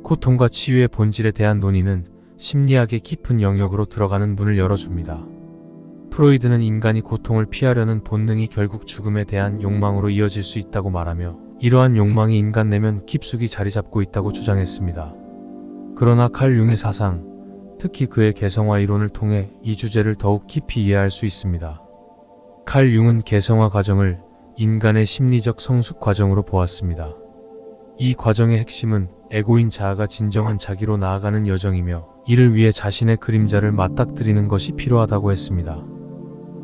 고통과 치유의 본질에 대한 논의는 심리학의 깊은 영역으로 들어가는 문을 열어줍니다. 프로이드는 인간이 고통을 피하려는 본능이 결국 죽음에 대한 욕망으로 이어질 수 있다고 말하며, 이러한 욕망이 인간 내면 깊숙이 자리 잡고 있다고 주장했습니다. 그러나 칼 융의 사상, 특히 그의 개성화 이론을 통해 이 주제를 더욱 깊이 이해할 수 있습니다. 칼 융은 개성화 과정을 인간의 심리적 성숙 과정으로 보았습니다. 이 과정의 핵심은 에고인 자아가 진정한 자기로 나아가는 여정이며, 이를 위해 자신의 그림자를 맞닥뜨리는 것이 필요하다고 했습니다.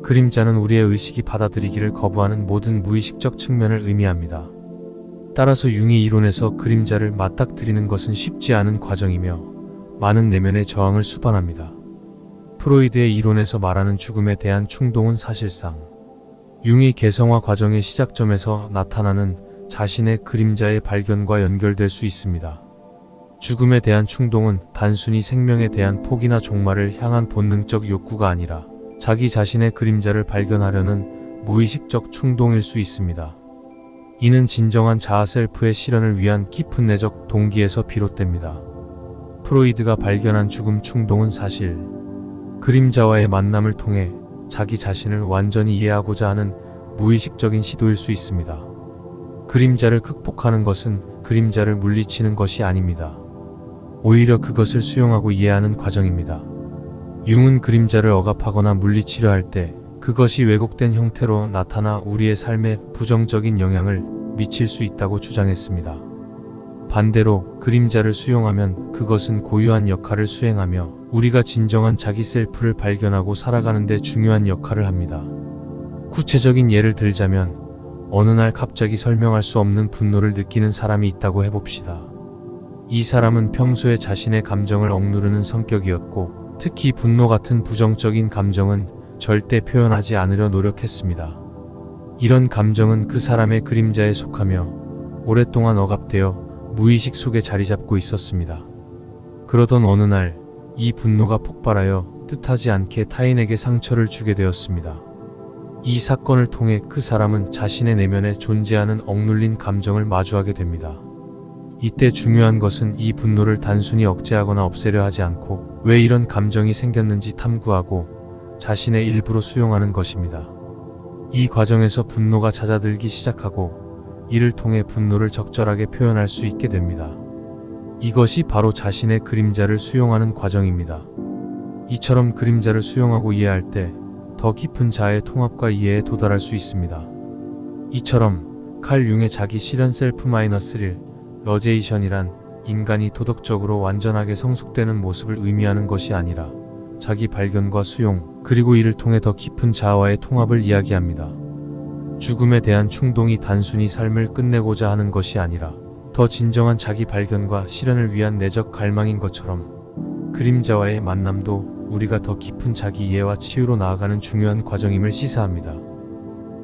그림자는 우리의 의식이 받아들이기를 거부하는 모든 무의식적 측면을 의미합니다. 따라서 융의 이론에서 그림자를 맞닥뜨리는 것은 쉽지 않은 과정이며 많은 내면의 저항을 수반합니다. 프로이드의 이론에서 말하는 죽음에 대한 충동은 사실상 융의 개성화 과정의 시작점에서 나타나는 자신의 그림자의 발견과 연결될 수 있습니다. 죽음에 대한 충동은 단순히 생명에 대한 포기나 종말을 향한 본능적 욕구가 아니라 자기 자신의 그림자를 발견하려는 무의식적 충동일 수 있습니다. 이는 진정한 자아 셀프의 실현을 위한 깊은 내적 동기에서 비롯됩니다. 프로이드가 발견한 죽음 충동은 사실 그림자와의 만남을 통해 자기 자신을 완전히 이해하고자 하는 무의식적인 시도일 수 있습니다. 그림자를 극복하는 것은 그림자를 물리치는 것이 아닙니다. 오히려 그것을 수용하고 이해하는 과정입니다. 융은 그림자를 억압하거나 물리치려 할 때 그것이 왜곡된 형태로 나타나 우리의 삶에 부정적인 영향을 미칠 수 있다고 주장했습니다. 반대로 그림자를 수용하면 그것은 고유한 역할을 수행하며 우리가 진정한 자기 셀프를 발견하고 살아가는 데 중요한 역할을 합니다. 구체적인 예를 들자면 어느 날 갑자기 설명할 수 없는 분노를 느끼는 사람이 있다고 해봅시다. 이 사람은 평소에 자신의 감정을 억누르는 성격이었고, 특히 분노 같은 부정적인 감정은 절대 표현하지 않으려 노력했습니다. 이런 감정은 그 사람의 그림자에 속하며 오랫동안 억압되어 무의식 속에 자리 잡고 있었습니다. 그러던 어느 날 이 분노가 폭발하여 뜻하지 않게 타인에게 상처를 주게 되었습니다. 이 사건을 통해 그 사람은 자신의 내면에 존재하는 억눌린 감정을 마주하게 됩니다. 이때 중요한 것은 이 분노를 단순히 억제하거나 없애려 하지 않고 왜 이런 감정이 생겼는지 탐구하고 자신의 일부로 수용하는 것입니다. 이 과정에서 분노가 잦아들기 시작하고 이를 통해 분노를 적절하게 표현할 수 있게 됩니다. 이것이 바로 자신의 그림자를 수용하는 과정입니다. 이처럼 그림자를 수용하고 이해할 때 더 깊은 자아의 통합과 이해에 도달할 수 있습니다. 이처럼 칼 융의 자기 실현 셀프-1 러제이션이란 인간이 도덕적으로 완전하게 성숙되는 모습을 의미하는 것이 아니라 자기 발견과 수용, 그리고 이를 통해 더 깊은 자아와의 통합을 이야기합니다. 죽음에 대한 충동이 단순히 삶을 끝내고자 하는 것이 아니라 더 진정한 자기 발견과 실현을 위한 내적 갈망인 것처럼 그림자와의 만남도 우리가 더 깊은 자기 이해와 치유로 나아가는 중요한 과정임을 시사합니다.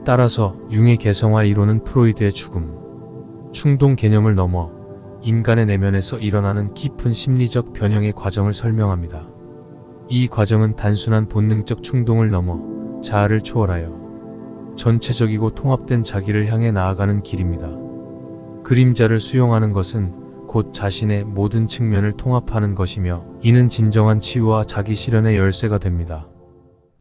따라서 융의 개성화 이론은 프로이드의 죽음, 충동 개념을 넘어 인간의 내면에서 일어나는 깊은 심리적 변형의 과정을 설명합니다. 이 과정은 단순한 본능적 충동을 넘어 자아를 초월하여 전체적이고 통합된 자기를 향해 나아가는 길입니다. 그림자를 수용하는 것은 곧 자신의 모든 측면을 통합하는 것이며, 이는 진정한 치유와 자기 실현의 열쇠가 됩니다.